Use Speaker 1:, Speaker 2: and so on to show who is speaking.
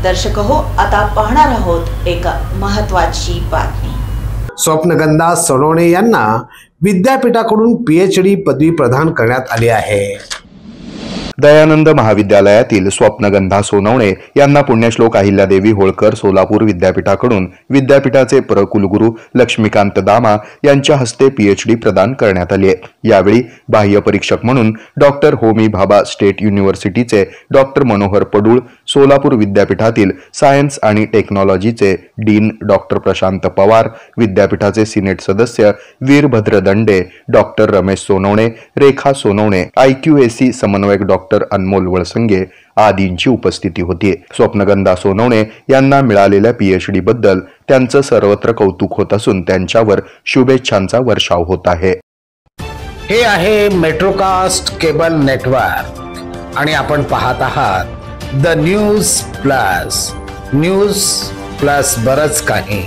Speaker 1: दर्शक हो, आता पाहणार आहोत एक महत्त्वाची बातमी।
Speaker 2: स्वप्नगंधा सोनवणे यांना विद्यापीठाकडून PhD पदवी प्रदान करण्यात आली आहे।
Speaker 3: दयानंद महाविद्यालयातील स्वप्नगंधा सोनवणे यांना पुण्यश्लोक अहिल्यादेवी होळकर सोलापूर विद्यापीठाकडून विद्यापीठाचे कुलगुरू लक्ष्मीकांत दामा यांच्या हस्ते PhD प्रदान करण्यात आली आहे। यावेळी बाह्य परीक्षक म्हणून डॉक्टर होमी भाभा स्टेट युनिव्हर्सिटीचे डॉक्टर मनोहर पडुळ, सोलापूर विद्यापीठातील सायन्स आणि टेक्नॉलॉजीचे डीन डॉक्टर प्रशांत पवार, विद्यापीठाचे सिनेट सदस्य वीरभद्र दंडे, डॉक्टर रमेश सोनवणे, रेखा सोनवणे, IQAC समन्वयक डॉक्टर अनमोल वळसंगे आदींची उपस्थिती होती। स्वप्नगंधा सोनवणे यांना मिळालेल्या PhD बद्दल त्यांचं सर्वत्र कौतुक होत असून त्यांच्यावर शुभेच्छांचा वर्षाव होत आहे।
Speaker 2: हे आहे मेट्रोकास्ट केबल नेटवर्क आणि आपण पाहत आहात द न्यूज प्लस बरच काही।